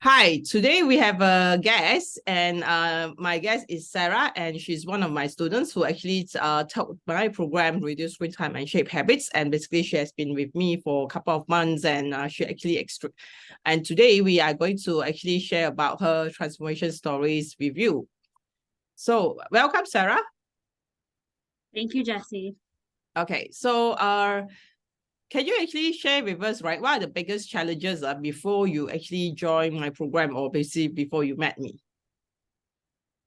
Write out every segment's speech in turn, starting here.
Hi, today we have a guest, and my guest is Sarah, and she's one of my students who actually taught my program Reduce Screen Time and Shape Habits. And basically, she has been with me for a couple of months, and she actually and today we are going to actually share about her transformation stories with you. So, welcome, Sarah. Thank you, Jessie. Okay, so can you actually share with us, right, what are the biggest challenges before you actually join my program, or basically before you met me?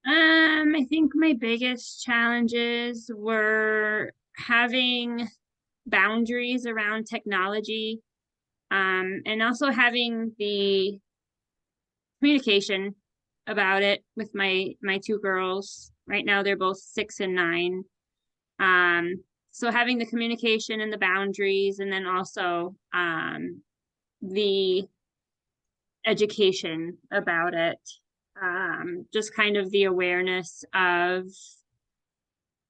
I think my biggest challenges were having boundaries around technology, and also having the communication about it with my two girls. Right now, they're both 6 and 9. So having the communication and the boundaries, and then also the education about it. Just kind of the awareness of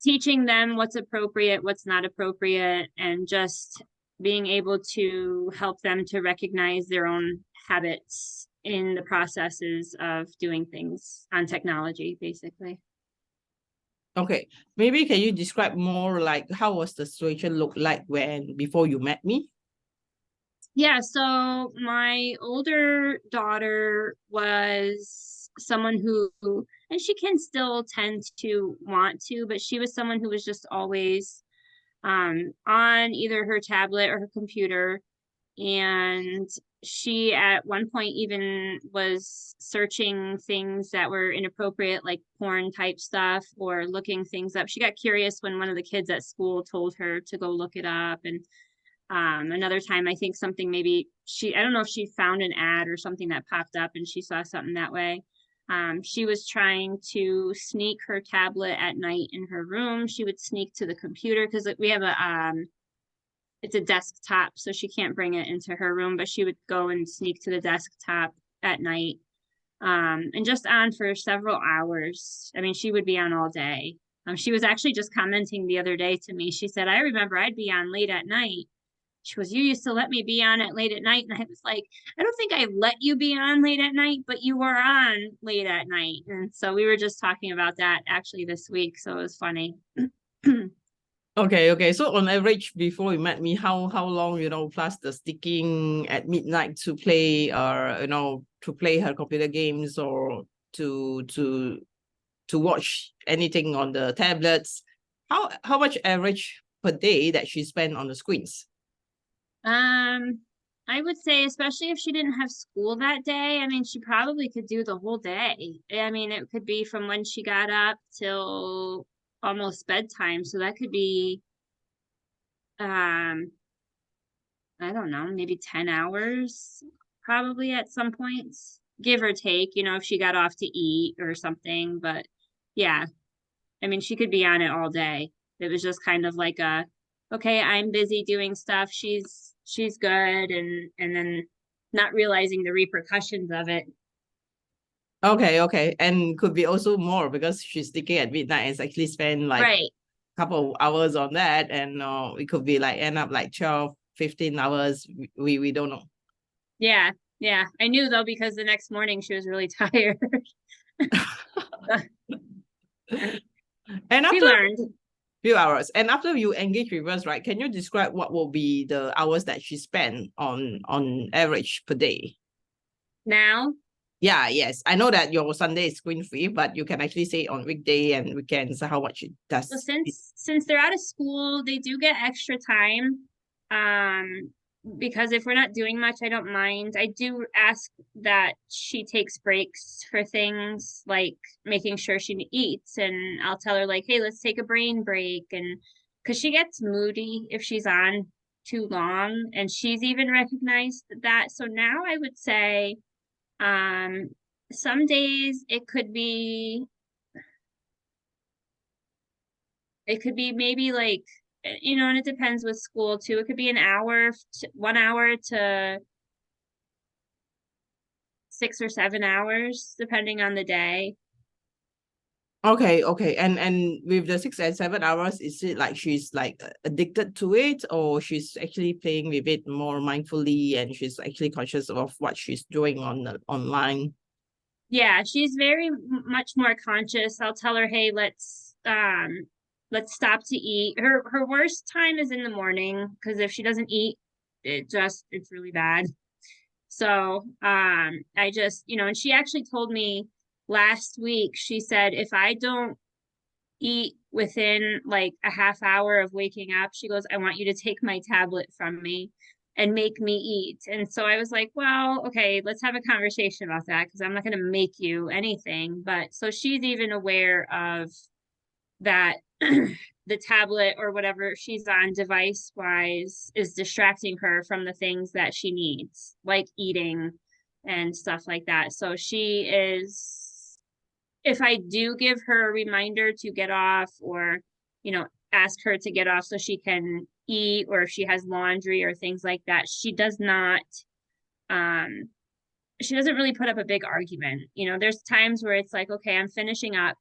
teaching them what's appropriate, what's not appropriate, and just being able to help them to recognize their own habits in the processes of doing things on technology, basically. Okay, maybe can you describe more like how was the situation look like before you met me? Yeah, so my older daughter was someone who, and she can still tend to want to, but she was someone who was just always on either her tablet or her computer. And she at one point even was searching things that were inappropriate, like porn type stuff, or looking things up. She got curious when one of the kids at school told her to go look it up. And another time, I think something maybe I don't know if she found an ad or something that popped up and she saw something that way. She was trying to sneak her tablet at night in her room. She would sneak to the computer because we have it's a desktop, so she can't bring it into her room, but she would go and sneak to the desktop at night, and just on for several hours. I mean, she would be on all day. She was actually just commenting the other day to me. She said, I remember I'd be on late at night. She goes, you used to let me be on it late at night. And I was like, I don't think I let you be on late at night, but you were on late at night. And so we were just talking about that actually this week. So it was funny. Okay. So on average, before you met me, how long, plus the sticking at midnight to play, to play her computer games, or to watch anything on the tablets, how much average per day that she spent on the screens? Um, I would say, especially if she didn't have school that day, I mean, she probably could do the whole day. I mean, it could be from when she got up till almost bedtime. So that could be, um, I don't know, maybe 10 hours, probably at some points, give or take, if she got off to eat or something. But yeah, I mean, she could be on it all day. It was just kind of like okay, I'm busy doing stuff. She's good, and then not realizing the repercussions of it. Okay. And could be also more because she's sticking at midnight and actually spend like Right. a couple of hours on that. And it could be like end up like 12, 15 hours. We don't know. Yeah. Yeah. I knew though, because the next morning she was really tired. And She after learned. few hours, and after you engage with us, right, can you describe what will be the hours that she spent on average per day? Now, Yeah, yes, I know that your Sunday is screen free, but you can actually say on weekday and weekends how much it well, does. since they're out of school, they do get extra time. Um, because if we're not doing much, I don't mind. I do ask that she takes breaks for things like making sure she eats, and I'll tell her like, "Hey, let's take a brain break," and because she gets moody if she's on too long, and she's even recognized that. So now I would say, um, some days it could be maybe like, and it depends with school too. It could be 1 hour to 6 or 7 hours, depending on the day. Okay, okay. And with the 6 and 7 hours, is it like she's like addicted to it, or she's actually playing with it more mindfully and she's actually conscious of what she's doing on the online? Yeah, she's very much more conscious. I'll tell her, hey, let's stop to eat. Her worst time is in the morning because if she doesn't eat, it's really bad. So I just, and she actually told me last week, she said, if I don't eat within like a half hour of waking up, she goes, I want you to take my tablet from me and make me eat. And so I was like, well, okay, let's have a conversation about that because I'm not going to make you anything. But so she's even aware of that the tablet or whatever she's on device wise is distracting her from the things that she needs, like eating and stuff like that. So she is, if I do give her a reminder to get off or, ask her to get off so she can eat, or if she has laundry or things like that, um, she doesn't really put up a big argument. There's times where it's like, okay, I'm finishing up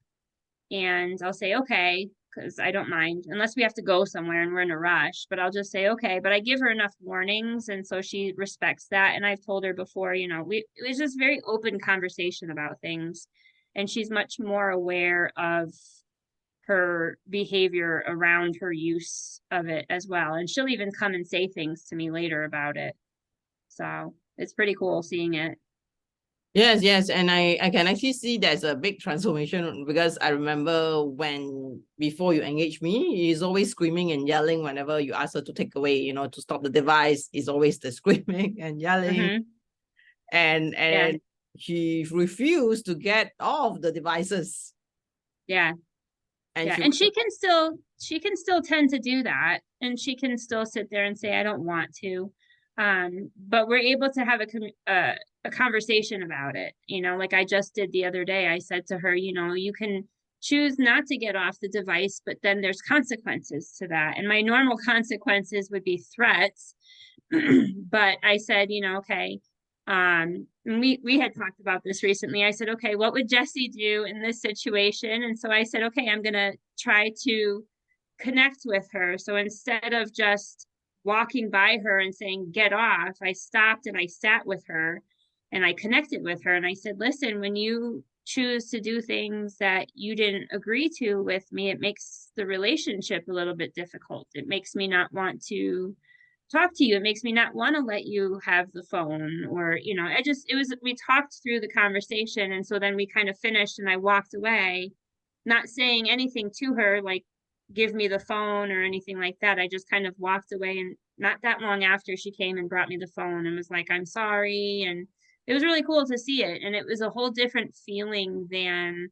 and I'll say, okay, because I don't mind unless we have to go somewhere and we're in a rush, but I'll just say, okay, but I give her enough warnings. And so she respects that. And I've told her before, it was just very open conversation about things. And she's much more aware of her behavior around her use of it as well. And she'll even come and say things to me later about it. So it's pretty cool seeing it. Yes, yes, and I can actually see there's a big transformation because I remember when before you engage me, he's always screaming and yelling whenever you ask her to take away, to stop the device. Is always the screaming and yelling, Mm-hmm. and Yeah. and she refused to get off the devices, Yeah. and Yeah, she and she can still tend to do that, and she can still sit there and say I don't want to. But we're able to have a conversation about it. Like I just did the other day. I said to her, you can choose not to get off the device, but then there's consequences to that. And my normal consequences would be threats. But I said, okay, and we had talked about this recently. I said, okay, what would Jesse do in this situation? And so I said, okay, I'm gonna try to connect with her. So instead of just walking by her and saying, get off, I stopped and I sat with her and I connected with her and I said, listen, when you choose to do things that you didn't agree to with me, it makes the relationship a little bit difficult. It makes me not want to talk to you. It makes me not want to let you have the phone, or, we talked through the conversation. And so then we kind of finished and I walked away, not saying anything to her, like, give me the phone or anything like that. I just kind of walked away. And not that long after, she came and brought me the phone and was like, I'm sorry. And it was really cool to see it. And it was a whole different feeling than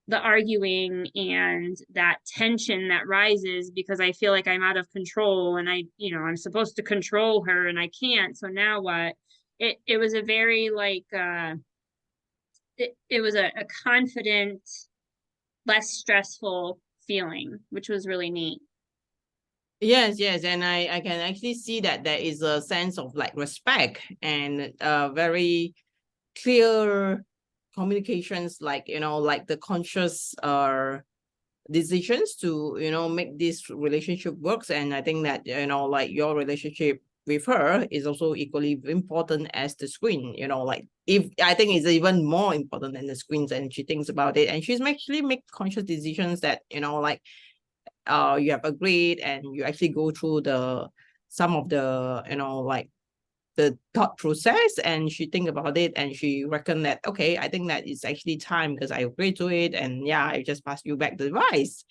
the arguing and that tension that rises because I feel like I'm out of control and I'm supposed to control her and I can't. So now what? It was a very like it was a confident, less stressful feeling, which was really neat. Yes, yes, and I can actually see that there is a sense of like respect and very clear communications, like like the conscious decisions to make this relationship works. And I think that like your relationship with her is also equally important as the screen. Like if I think it's even more important than the screens, and she thinks about it and she's actually make conscious decisions that like you have agreed, and you actually go through the some of the like the thought process, and she think about it and she reckon that okay, I think that it's actually time because I agree to it, and yeah, I just pass you back the device.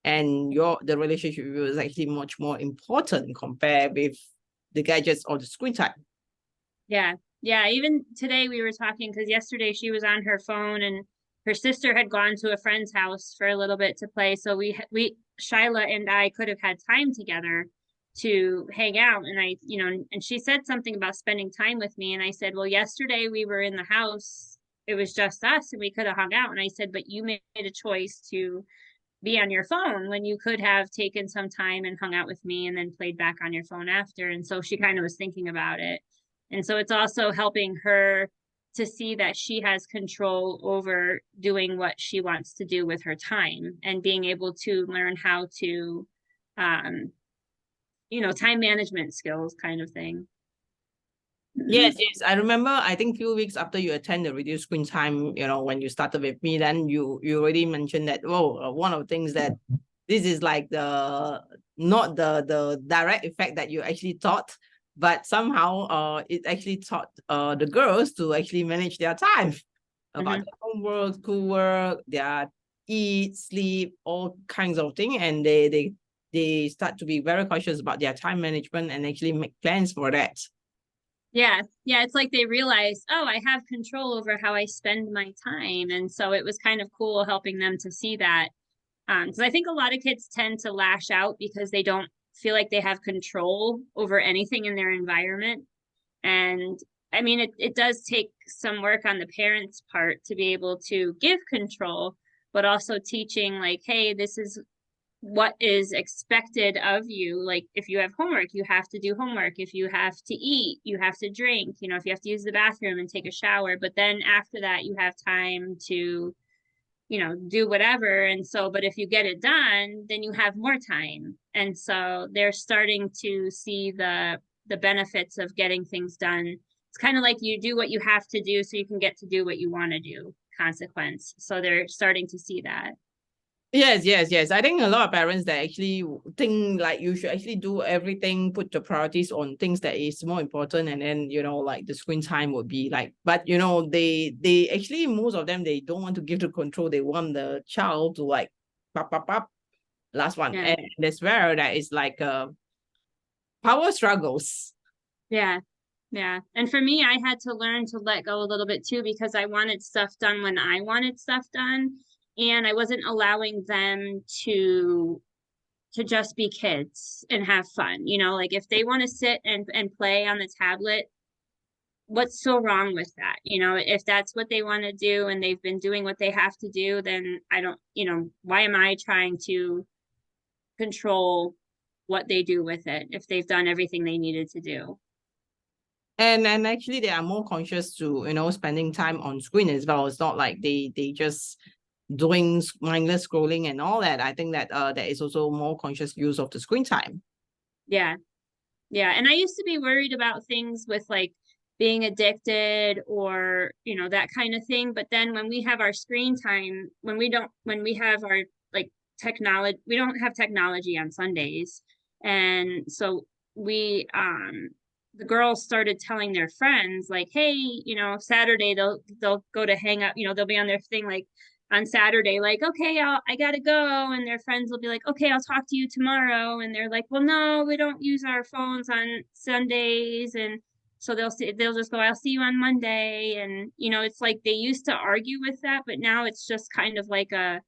And the relationship was actually much more important compared with the gadgets or the screen time. Yeah. Yeah. Even today we were talking because yesterday she was on her phone and her sister had gone to a friend's house for a little bit to play. So Shyla and I could have had time together to hang out. And and she said something about spending time with me. And I said, well, yesterday we were in the house. It was just us and we could have hung out. And I said, but you made a choice to be on your phone when you could have taken some time and hung out with me and then played back on your phone after. And so she kind of was thinking about it. And so it's also helping her to see that she has control over doing what she wants to do with her time and being able to learn how to, time management skills kind of thing. Yes, yes. I remember, I think few weeks after you attend the reduced screen time, when you started with me, then you already mentioned that, one of the things that this is like not the direct effect that you actually thought, but somehow it actually taught the girls to actually manage their time about their homework, schoolwork, their eat, sleep, all kinds of things. And they start to be very cautious about their time management and actually make plans for that. Yeah. Yeah. It's like they realize, oh, I have control over how I spend my time. And so it was kind of cool helping them to see that. Because I think a lot of kids tend to lash out because they don't feel like they have control over anything in their environment. And I mean, it does take some work on the parents' part to be able to give control, but also teaching like, hey, this is what is expected of you. Like if you have homework, you have to do homework. If you have to eat, you have to drink, if you have to use the bathroom and take a shower, but then after that you have time to, do whatever. And so, but if you get it done, then you have more time. And so they're starting to see the benefits of getting things done. It's kind of like you do what you have to do so you can get to do what you want to do consequence. So they're starting to see that. Yes, yes, yes. I think a lot of parents that actually think like you should actually do everything, put the priorities on things that is more important, and then like the screen time would be like. But they actually, most of them, they don't want to give the control. They want the child to like pop, last one, Yeah. and that's where that is like power struggles. Yeah. Yeah. And for me, I had to learn to let go a little bit too, because I wanted stuff done when I wanted stuff done. And I wasn't allowing them to just be kids and have fun. Like if they want to sit and play on the tablet, what's so wrong with that? If that's what they want to do and they've been doing what they have to do, then I don't, why am I trying to control what they do with it if they've done everything they needed to do? And actually they are more conscious to spending time on screen as well. It's not like they just doing mindless scrolling and all that. I think that there is also more conscious use of the screen time. Yeah. Yeah. And I used to be worried about things with like being addicted or, that kind of thing. But then when we have our screen time, when we have our like technology, we don't have technology on Sundays. And so the girls started telling their friends like, hey, Saturday they'll go to hang up, they'll be on their thing like on Saturday, like, okay, I gotta go. And their friends will be like, okay, I'll talk to you tomorrow. And they're like, well, no, we don't use our phones on Sundays. And so they'll just go, I'll see you on Monday. And, it's like they used to argue with that, but now it's just kind of like a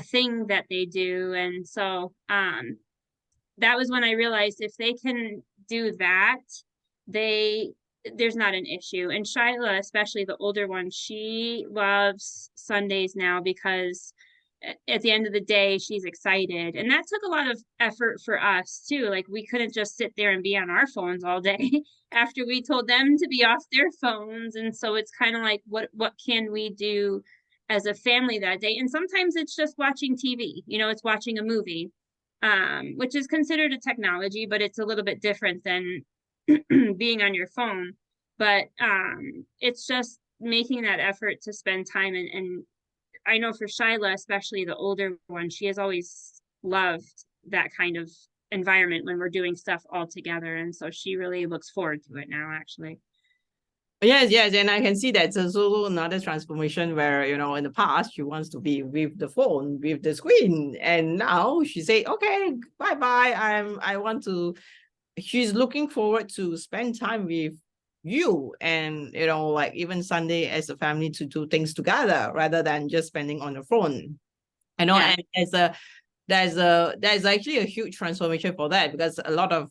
thing that they do. And so that was when I realized if they can do that, there's not an issue. And Shyla, especially the older one, she loves Sundays now because at the end of the day, she's excited. And that took a lot of effort for us too. Like we couldn't just sit there and be on our phones all day after we told them to be off their phones. And so it's kind of like, what can we do as a family that day? And sometimes it's just watching TV, it's watching a movie, which is considered a technology, but it's a little bit different than being on your phone. But it's just making that effort to spend time. And I know for Shyla, especially the older one, she has always loved that kind of environment when we're doing stuff all together. And so she really looks forward to it now, actually. Yes, yes, and I can see that's also another transformation where, in the past, she wants to be with the phone, with the screen. And now she say, okay, bye-bye. I want to, she's looking forward to spend time with you and, like even Sunday as a family to do things together rather than just spending on the phone. Yeah. And there's actually a huge transformation for that, because a lot of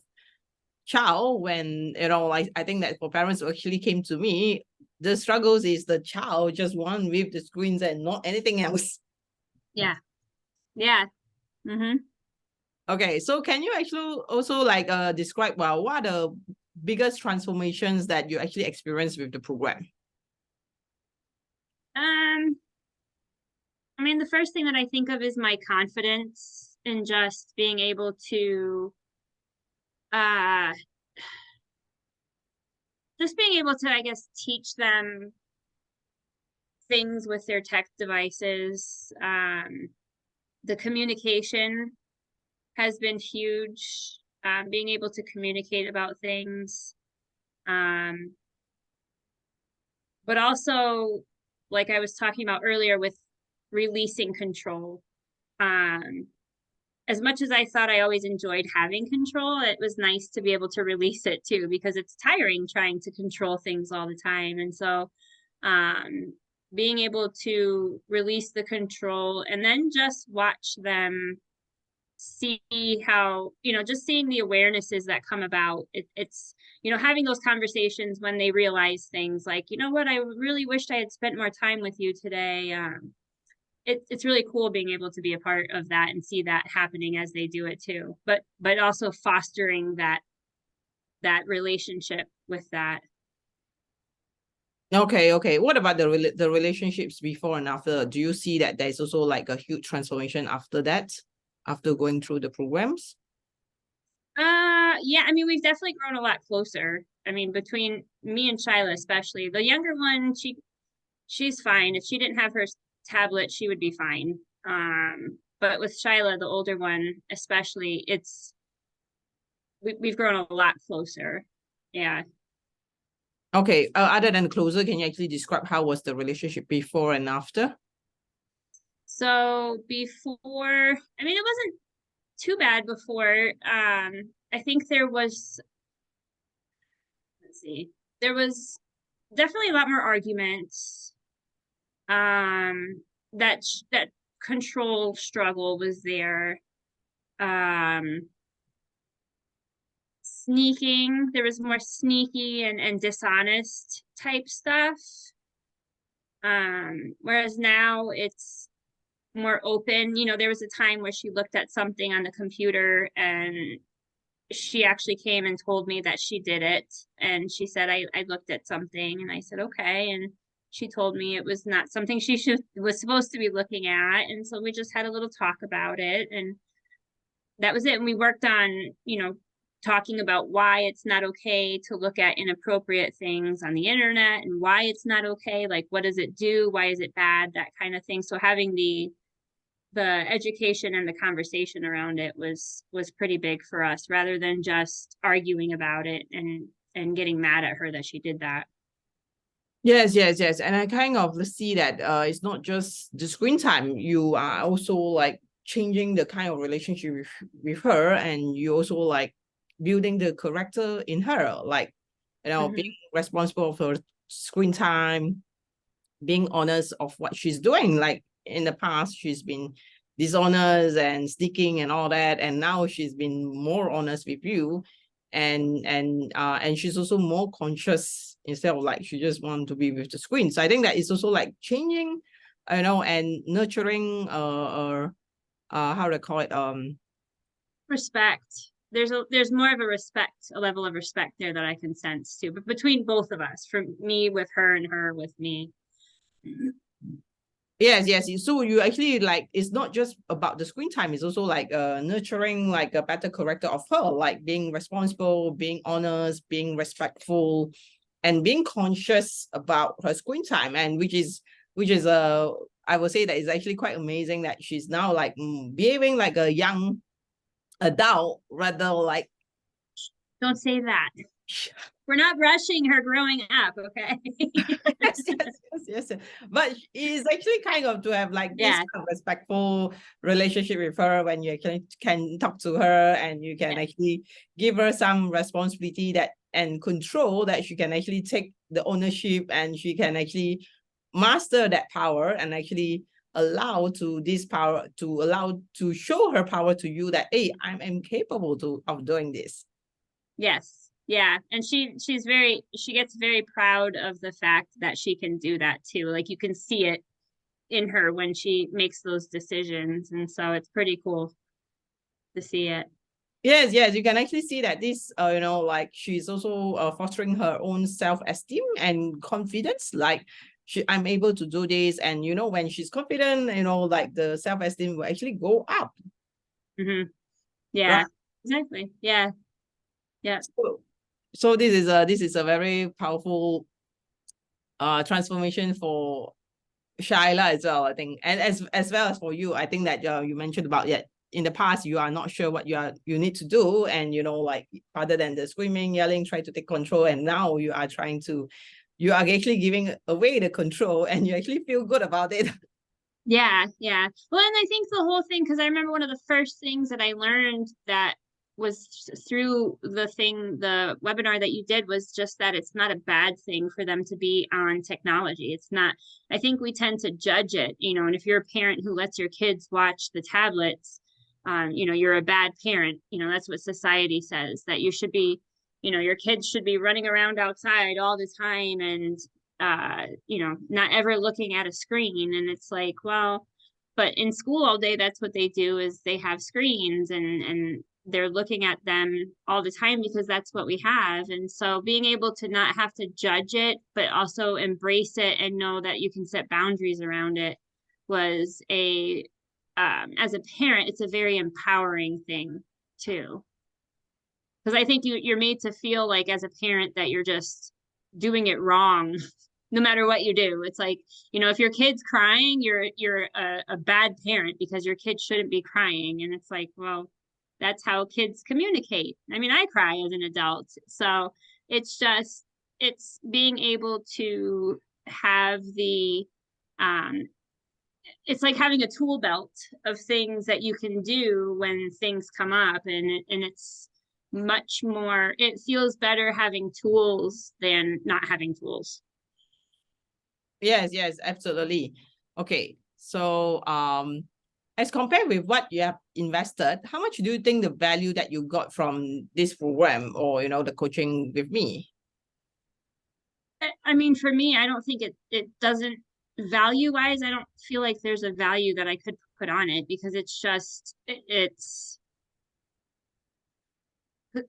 child, when like I think that for parents who actually came to me, the struggles is the child just want with the screens and not anything else. Yeah. Mm-hmm. Okay, so can you actually also like describe, well, what are the biggest transformations that you actually experienced with the program? I mean, the first thing that I think of is my confidence in just being able to, uh, I guess, teach them things with their tech devices. The communication has been huge. Being able to communicate about things. But also, like I was talking about earlier, with releasing control. As much as I thought I always enjoyed having control, it was nice to be able to release it too, because it's tiring trying to control things all the time. And so, being able to release the control and then just watch them see how, just seeing the awarenesses that come about. It's having those conversations when they realize things like, you know what, I really wished I had spent more time with you today. It's really cool being able to be a part of that and see that happening as they do it too, but also fostering that relationship with that. Okay. What about the relationships before and after? Do you see that there's also like a huge transformation after that, after going through the programs? Yeah, I mean, we've definitely grown a lot closer. I mean, between me and Shyla, especially. The younger one, she's fine. If she didn't have her tablet, she would be fine. But with Shyla, the older one, especially, we've grown a lot closer. Yeah. Okay, other than closer, can you actually describe how was the relationship before and after? So before, I mean, it wasn't too bad before. I think let's see, there was definitely a lot more arguments. That control struggle was there. Sneaking, there was more sneaky and dishonest type stuff. Whereas now it's more open. There was a time where she looked at something on the computer and she actually came and told me that she did it. And she said, I looked at something, and I said, okay. And she told me it was not something she was supposed to be looking at. And so we just had a little talk about it, and that was it. And we worked on, talking about why it's not okay to look at inappropriate things on the internet, and why it's not okay. Like, what does it do? Why is it bad? That kind of thing. So having the education and the conversation around it was pretty big for us, rather than just arguing about it and getting mad at her that she did that. Yes. And I kind of see that it's not just the screen time. You are also like changing the kind of relationship with her, and you also like building the character in her, like, being responsible for screen time, being honest of what she's doing. Like in the past, she's been dishonest and sneaking and all that, and now she's been more honest with you, and she's also more conscious, instead of like she just want to be with the screen. So I think that it's also like changing, and nurturing how to call it, respect. There's more of a level of respect there that I can sense too, but between both of us, from me with her and her with me. Yes. So you actually like, it's not just about the screen time, it's also like nurturing like a better character of her, like being responsible, being honest, being respectful, and being conscious about her screen time. And which is I would say that it's actually quite amazing that she's now like behaving like a young adult, rather like. Don't say that. We're not rushing her growing up, okay? yes. But it's actually kind of to have like this kind of respectful relationship with her, when you can talk to her, and you can actually give her some responsibility that and control, that she can actually take the ownership, and she can actually master that power, and actually allow to show her power to you, that, hey, I'm capable of doing this. Yes. Yeah. And she gets very proud of the fact that she can do that too. Like, you can see it in her when she makes those decisions. And so it's pretty cool to see it. Yes, you can actually see that this, like she's also fostering her own self-esteem and confidence. Like I'm able to do this. And, you know, when she's confident, you know, like the self-esteem will actually go up. Yeah, Right. exactly. Yeah. So this is a very powerful transformation for Shaila as well, I think, and as well as for you. I think that you mentioned about in the past you are not sure what you need to do, and you know, like other than the screaming, yelling, try to take control, and now you are actually giving away the control, and you actually feel good about it. Yeah. Well, and I think the whole thing, because I remember one of the first things that I learned that was through the webinar that you did, was just that it's not a bad thing for them to be on technology. It's not, I think we tend to judge it, you know, and if you're a parent who lets your kids watch the tablets, you know, you're a bad parent. You know, that's what society says, that you should be, you know, your kids should be running around outside all the time and you know, not ever looking at a screen. And it's like, well, but in school all day, that's what they do, is they have screens and they're looking at them all the time because that's what we have. And so being able to not have to judge it, but also embrace it and know that you can set boundaries around it was as a parent, it's a very empowering thing too. Because I think you're made to feel like as a parent that you're just doing it wrong no matter what you do. It's like, you know, if your kid's crying, you're a bad parent because your kid shouldn't be crying. And it's like, well, that's how kids communicate. I mean, I cry as an adult. So it's being able to have it's like having a tool belt of things that you can do when things come up, and it's much more, it feels better having tools than not having tools. Yes, absolutely. Okay, so as compared with what you have invested, how much do you think the value that you got from this program, or you know, the coaching with me? I mean, for me, I don't think it doesn't, value wise, I don't feel like there's a value that I could put on it, because it's just it's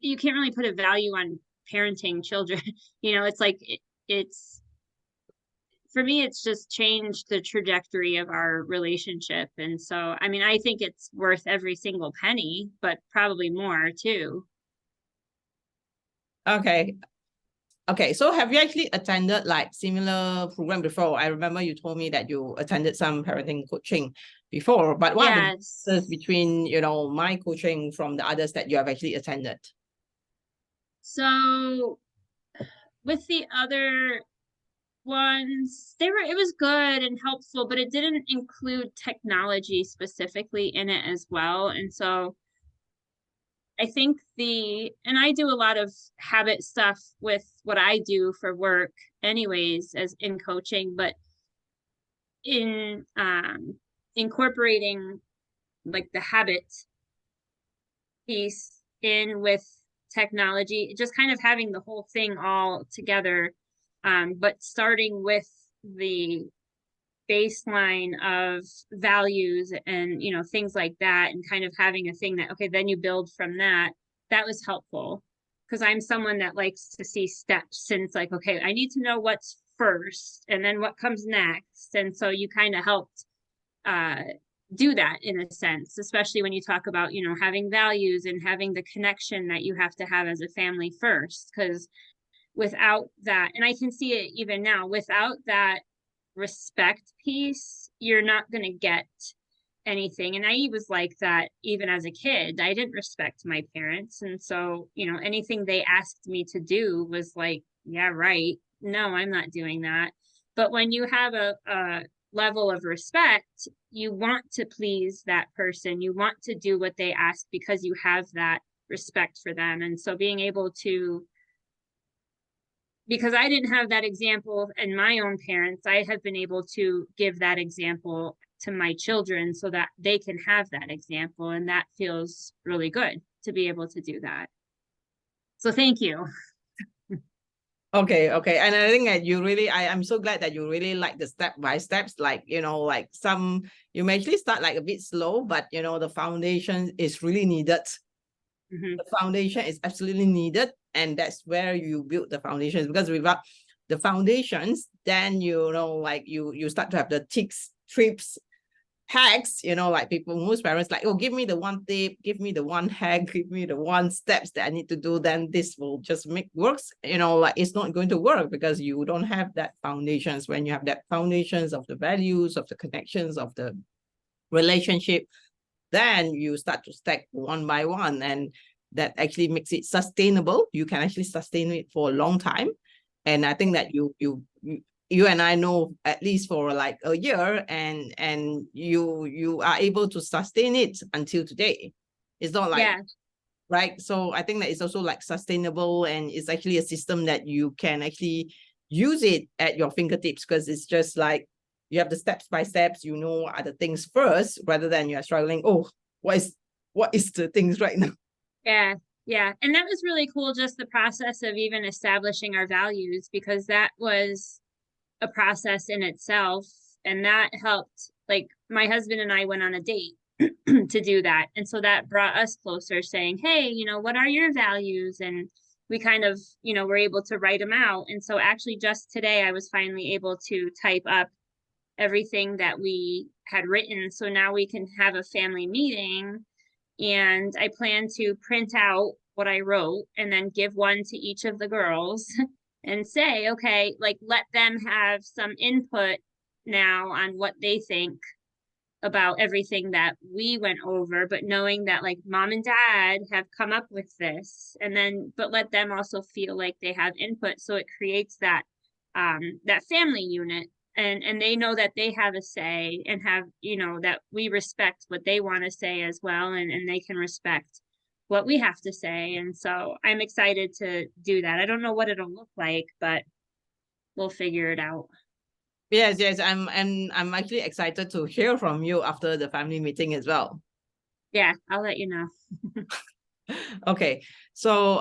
you can't really put a value on parenting children. You know, it's like it's for me, it's just changed the trajectory of our relationship. And so, I mean, I think it's worth every single penny, but probably more too. Okay, so have you actually attended like similar program before? I remember you told me that you attended some parenting coaching before, but what are the differences between, you know, my coaching from the others that you have actually attended? So with the other ones, it was good and helpful, but it didn't include technology specifically in it as well. And so I think and I do a lot of habit stuff with what I do for work anyways, as in coaching, but in incorporating like the habit piece in with technology, just kind of having the whole thing all together, but starting with the baseline of values and, you know, things like that, and kind of having a thing that, okay, then you build from that. That was helpful, because I'm someone that likes to see steps, and it's like, okay, I need to know what's first and then what comes next. And so you kind of helped do that in a sense, especially when you talk about, you know, having values and having the connection that you have to have as a family first. Because without that, and I can see it even now, without that respect piece, you're not going to get anything. And I was like that even as a kid. I didn't respect my parents. And so, you know, anything they asked me to do was like, yeah, right. No, I'm not doing that. But when you have a level of respect, you want to please that person. You want to do what they ask because you have that respect for them. And so being able to, because I didn't have that example in my own parents, I have been able to give that example to my children so that they can have that example. And that feels really good to be able to do that. So thank you. Okay. And I think that you really, I'm so glad that you really like the step by steps, like, you know, like you may actually start like a bit slow, but you know, the foundation is really needed. The foundation is absolutely needed. And that's where you build the foundation, because without the foundations, then like you start to have the tips, trips, hacks, like most parents like, oh, give me the one tip, give me the one hack, give me the one steps that I need to do, then this will just make works. Like it's not going to work because you don't have that foundations. When you have that foundations of the values, of the connections, of the relationship, then you start to stack one by one, and that actually makes it sustainable. You can actually sustain it for a long time. And I think that you and I know at least for like a year, and you are able to sustain it until today. It's not like, right? So I think that it's also like sustainable, and it's actually a system that you can actually use it at your fingertips, because it's just like you have the steps by steps, are the things first, rather than you're struggling, oh, what is the things right now. Yeah. And that was really cool, just the process of even establishing our values, because that was a process in itself. And that helped, like my husband and I went on a date to do that. And so that brought us closer, saying, hey, what are your values? And we kind of, were able to write them out. And so actually just today, I was finally able to type up everything that we had written. So now we can have a family meeting, and I plan to print out what I wrote and then give one to each of the girls and say, okay, like let them have some input now on what they think about everything that we went over, but knowing that like mom and dad have come up with this, and then but let them also feel like they have input, so it creates that that family unit, and they know that they have a say, and have that we respect what they want to say as well, and they can respect what we have to say. And so I'm excited to do that. I don't know what it'll look like, but we'll figure it out. Yes, I'm actually excited to hear from you after the family meeting as well. Yeah, I'll let you know. Okay, so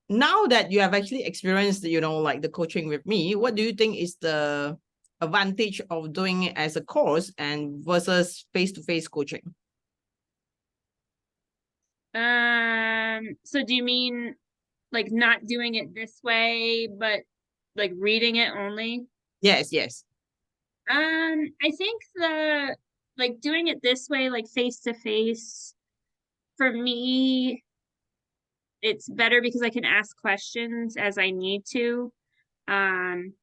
now that you have actually experienced, like the coaching with me, what do you think is the advantage of doing it as a course and versus face-to-face coaching? So do you mean like not doing it this way, but like reading it only? Yes. I think like doing it this way, like face to face, for me, it's better because I can ask questions as I need to. And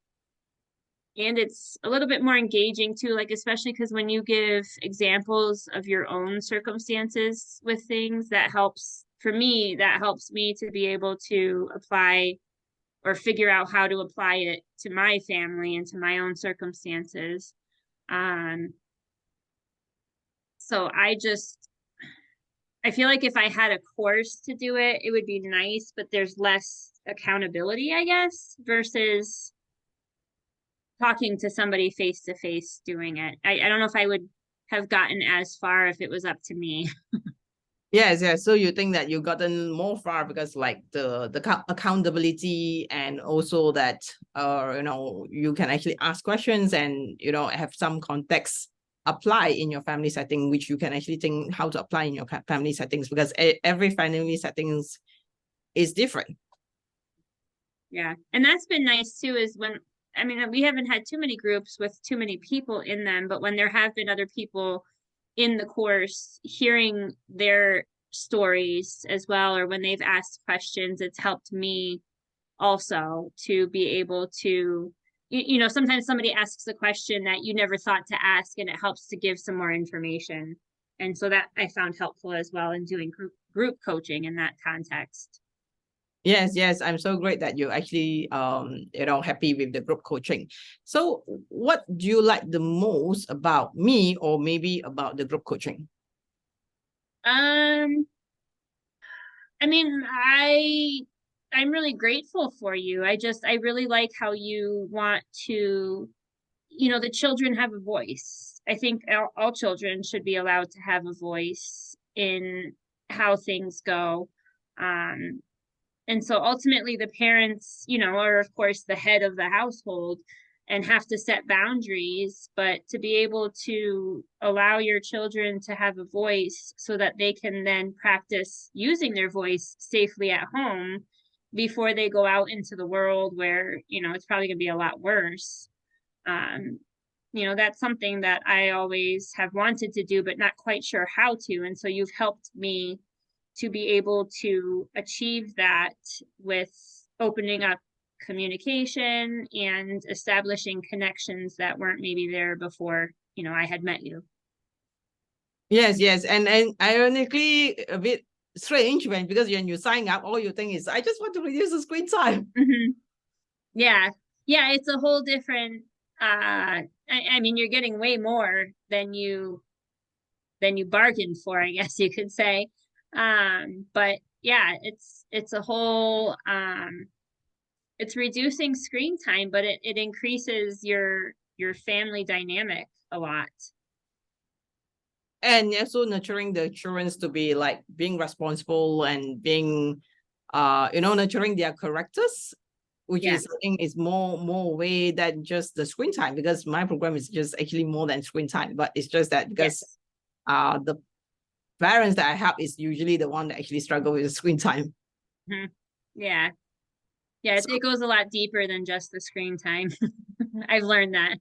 it's a little bit more engaging too, like especially because when you give examples of your own circumstances with things, that helps me to be able to apply or figure out how to apply it to my family and to my own circumstances. So I feel like if I had a course to do it, it would be nice, but there's less accountability, I guess, versus talking to somebody face to face doing it. I don't know if I would have gotten as far if it was up to me. Yes. So you think that you've gotten more far because like the accountability, and also that you can actually ask questions, and have some context apply in your family setting, which you can actually think how to apply in your family settings, because every family settings is different. Yeah. And that's been nice too, is when, I mean, we haven't had too many groups with too many people in them, but when there have been other people in the course, hearing their stories as well, or when they've asked questions, it's helped me also to be able to, sometimes somebody asks a question that you never thought to ask, and it helps to give some more information. And so that I found helpful as well in doing group coaching in that context. Yes. I'm so great that you're actually happy with the group coaching. So what do you like the most about me, or maybe about the group coaching? I mean, I'm really grateful for you. I really like how you want to, the children have a voice. I think all children should be allowed to have a voice in how things go. And so ultimately the parents, are of course the head of the household and have to set boundaries, but to be able to allow your children to have a voice so that they can then practice using their voice safely at home before they go out into the world where, it's probably going to be a lot worse. Um, that's something that I always have wanted to do, but not quite sure how to. And so you've helped me to be able to achieve that with opening up communication and establishing connections that weren't maybe there before, I had met you. Yes, yes. And ironically, a bit strange because when you sign up, all you think is, I just want to reduce the screen time. Yeah. Yeah, it's a whole different I mean, you're getting way more than you bargained for, I guess you could say. But yeah, it's a whole it's reducing screen time, but it increases your family dynamic a lot. And also nurturing the children to be like being responsible and being nurturing their characters, which Yeah. is, I think, is more way than just the screen time, because my program is just actually more than screen time. But it's just that because Yes. the parents that I help is usually the one that actually struggle with the screen time. Yeah. Yeah, So, it goes a lot deeper than just the screen time. I've learned that.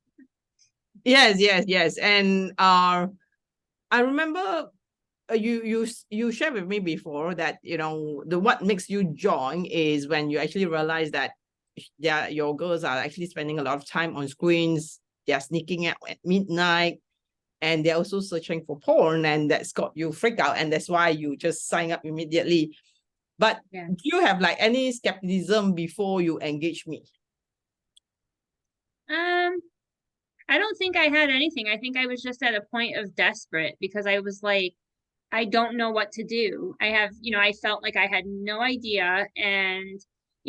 yes, yes, yes. And I remember you shared with me before that the what makes you join is when you actually realize that your girls are actually spending a lot of time on screens. They're sneaking out at midnight, and they're also searching for porn, and that's got you freaked out, and that's why you just sign up immediately. But Yeah. do you have like any skepticism before you engage me? I don't think I had anything. I think I was just at a point of desperate because I was like, I don't know what to do. I felt like I had no idea. And,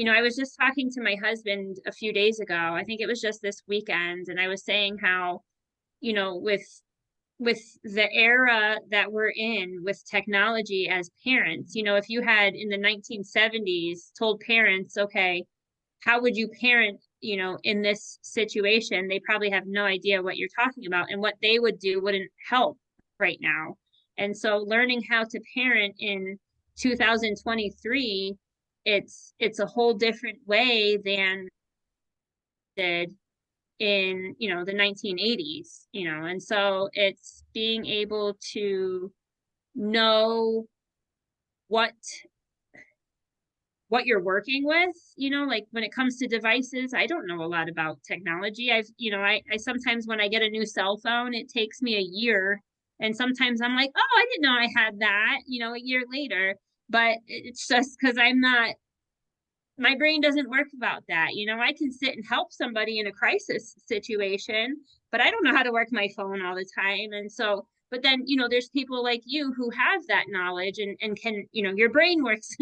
I was just talking to my husband a few days ago. I think it was just this weekend. And I was saying how, with the era that we're in with technology as parents, if you had in the 1970s told parents, okay, how would you parent, in this situation? They probably have no idea what you're talking about, and what they would do wouldn't help right now. And so learning how to parent in 2023, it's a whole different way than did in, the 1980s, and so it's being able to know what you're working with, like when it comes to devices. I don't know a lot about technology. I sometimes when I get a new cell phone, it takes me a year. And sometimes I'm like, oh, I didn't know I had that, a year later. But it's just because my brain doesn't work about that. I can sit and help somebody in a crisis situation, but I don't know how to work my phone all the time. And so, but then, there's people like you who have that knowledge and can, your brain works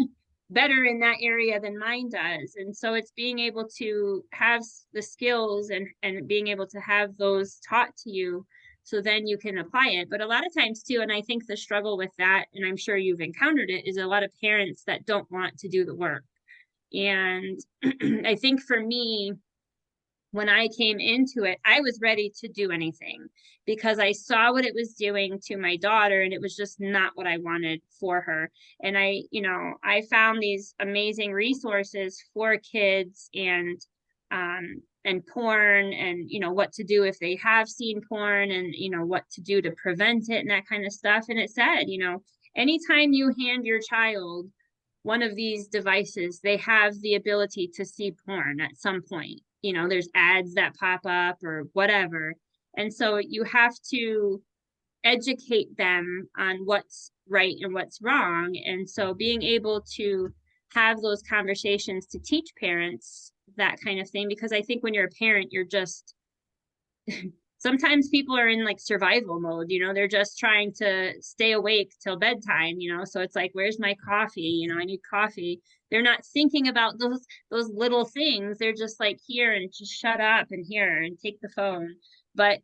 better in that area than mine does. And so it's being able to have the skills and being able to have those taught to you so then you can apply it. But a lot of times too, and I think the struggle with that, and I'm sure you've encountered it, is a lot of parents that don't want to do the work. And I think for me, when I came into it, I was ready to do anything because I saw what it was doing to my daughter, and it was just not what I wanted for her. And I found these amazing resources for kids and porn, and what to do if they have seen porn, and what to do to prevent it and that kind of stuff. And it said, anytime you hand your child one of these devices, they have the ability to see porn at some point. There's ads that pop up or whatever. And so you have to educate them on what's right and what's wrong. And so being able to have those conversations to teach parents that kind of thing, because I think when you're a parent, you're just sometimes people are in like survival mode, they're just trying to stay awake till bedtime, so it's like, where's my coffee? I need coffee. They're not thinking about those little things. They're just like, here, and just shut up, and here, and take the phone. But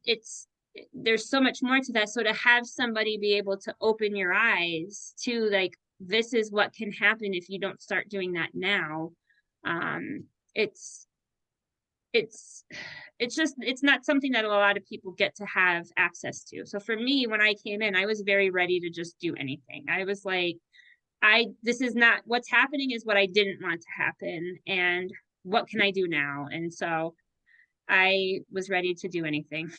there's so much more to that. So to have somebody be able to open your eyes to like, this is what can happen if you don't start doing that now. It's it's not something that a lot of people get to have access to. So for me, when I came in, I was very ready to just do anything. I was like, this is not what's happening, is what I didn't want to happen, and what can I do now? And so I was ready to do anything.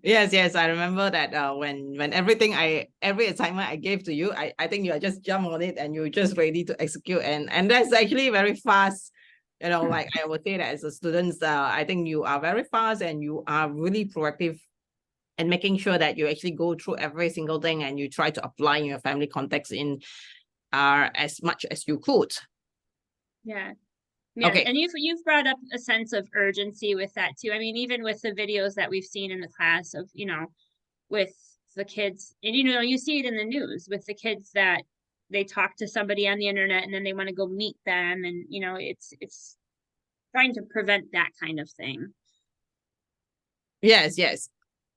Yes, yes, I remember that when every assignment I gave to you, I think you are just jump on it and you're just ready to execute, and that's actually very fast. You know, like I would say that as a student, I think you are very fast and you are really proactive and making sure that you actually go through every single thing and you try to apply in your family context in as much as you could. Yeah. Yeah, Okay. and you've brought up a sense of urgency with that too. I mean, even with the videos that we've seen in the class of, with the kids, and you see it in the news with the kids that they talk to somebody on the internet and then they want to go meet them, and it's trying to prevent that kind of thing. Yes, yes.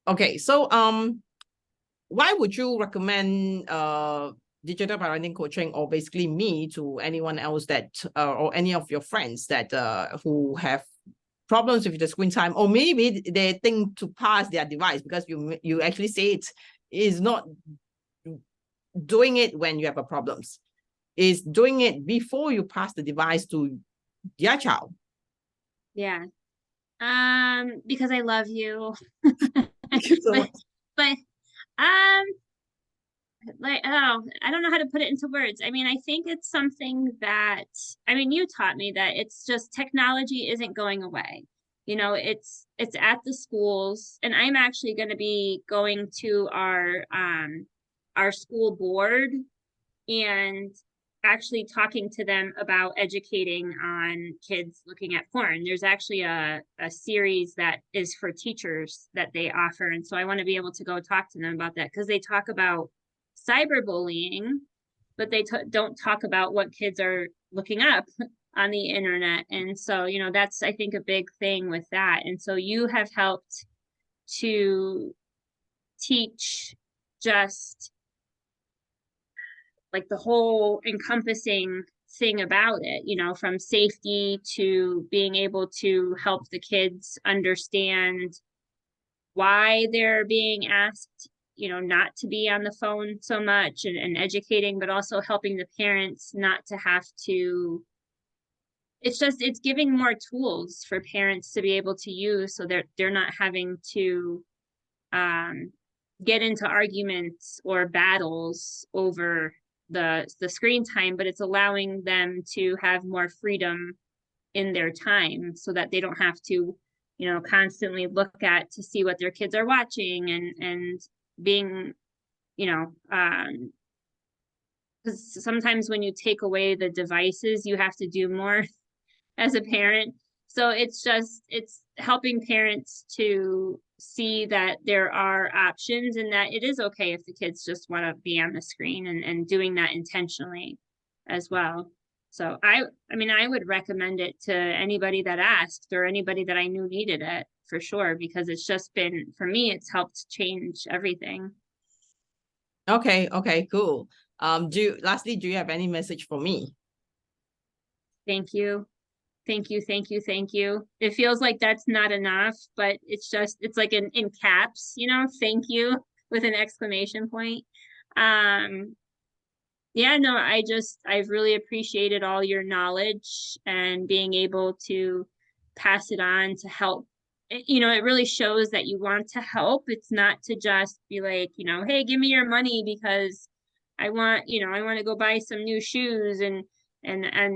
Okay, so why would you recommend digital parenting coaching, or basically me, to anyone else that or any of your friends that who have problems with the screen time, or maybe they think to pass their device, because you actually say it is not doing it when you have a problems, is doing it before you pass the device to their child. Yeah. Because I love you. Thank you so much. but um like, oh, I don't know how to put it into words. I mean, I think it's something that, I mean, you taught me that it's just technology isn't going away. It's at the schools, and I'm actually going to be going to our school board and actually talking to them about educating on kids looking at porn. There's actually a series that is for teachers that they offer. And so I want to be able to go talk to them about that, because they talk about cyberbullying, but they don't talk about what kids are looking up on the internet. And so, that's, I think, a big thing with that. And so you have helped to teach just like the whole encompassing thing about it, from safety to being able to help the kids understand why they're being asked, not to be on the phone so much, and educating, but also helping the parents not to have to. It's giving more tools for parents to be able to use, so they're not having to get into arguments or battles over the screen time, but it's allowing them to have more freedom in their time, so that they don't have to, constantly look at to see what their kids are watching, and being, because sometimes when you take away the devices, you have to do more as a parent. So it's helping parents to see that there are options, and that it is okay if the kids just want to be on the screen, and doing that intentionally as well. So I mean, I would recommend it to anybody that asked, or anybody that I knew needed it, for sure, because it's just been, for me, it's helped change everything. Okay, okay, cool. Lastly, do you have any message for me? Thank you. Thank you, thank you, thank you. It feels like that's not enough, but it's like in caps, thank you with an exclamation point. Yeah, no, I've really appreciated all your knowledge and being able to pass it on to help. It really shows that you want to help. It's not to just be like, hey, give me your money because I want to go buy some new shoes, and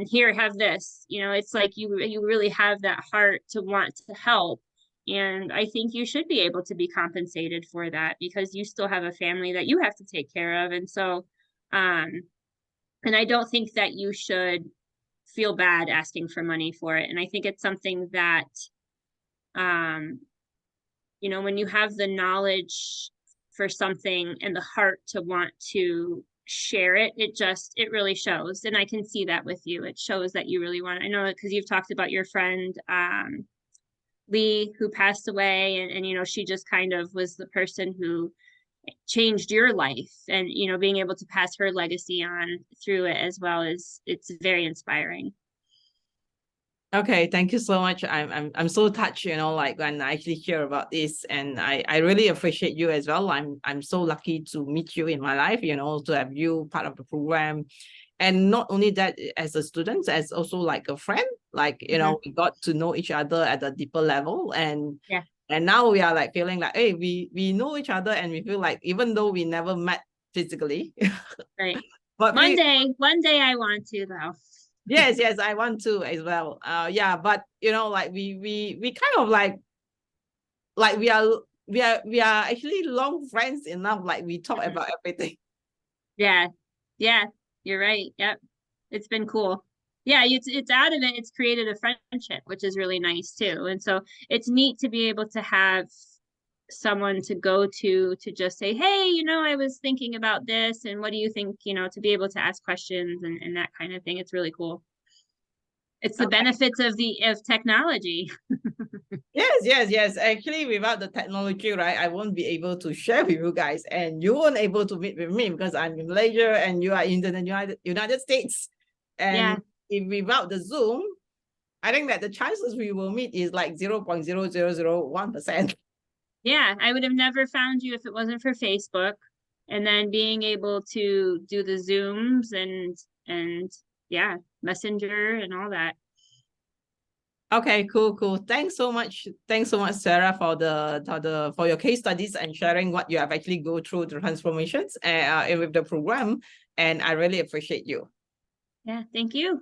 here, have this. It's like you really have that heart to want to help. And I think you should be able to be compensated for that, because you still have a family that you have to take care of. And so, and I don't think that you should feel bad asking for money for it. And I think it's something that, um, when you have the knowledge for something and the heart to want to share it, it really shows. And I can see that with you. It shows that you really want. I know, because you've talked about your friend, Lee, who passed away, and she just kind of was the person who changed your life, and being able to pass her legacy on through it as well, it's very inspiring. Okay, thank you so much. I'm so touched, you know, like when I actually hear about this, and I really appreciate you as well. I'm so lucky to meet you in my life, you know, to have you part of the program. And not only that, as a student, as also like a friend, like, you know, we got to know each other at a deeper level. Yeah. And now we are like feeling like, hey, we know each other, and we feel like even though we never met physically, Right. but One day I want to though. yes, I want to as well. Yeah, but you know, like we kind of like we are actually long friends enough. Like we talk about everything. Yeah. Yeah. You're right. Yep. It's been cool. Yeah, it's out of it. It's created a friendship, which is really nice too. And so it's neat to be able to have someone to go to just say, hey, I was thinking about this, and what do you think, to be able to ask questions and that kind of thing. It's really cool. It's the Okay. benefits of technology. Yes. Actually, without the technology, right, I won't be able to share with you guys, and you won't able to meet with me because I'm in Malaysia and you are in the United States. Yeah. And if without the Zoom, I think that the chances we will meet is like 0.0001%. Yeah, I would have never found you if it wasn't for Facebook. And then being able to do the Zooms and yeah, Messenger and all that. Okay, cool. Thanks so much. Thanks so much, Sarah, for your case studies and sharing what you have actually go through the transformations with the program. And I really appreciate you. Yeah, thank you.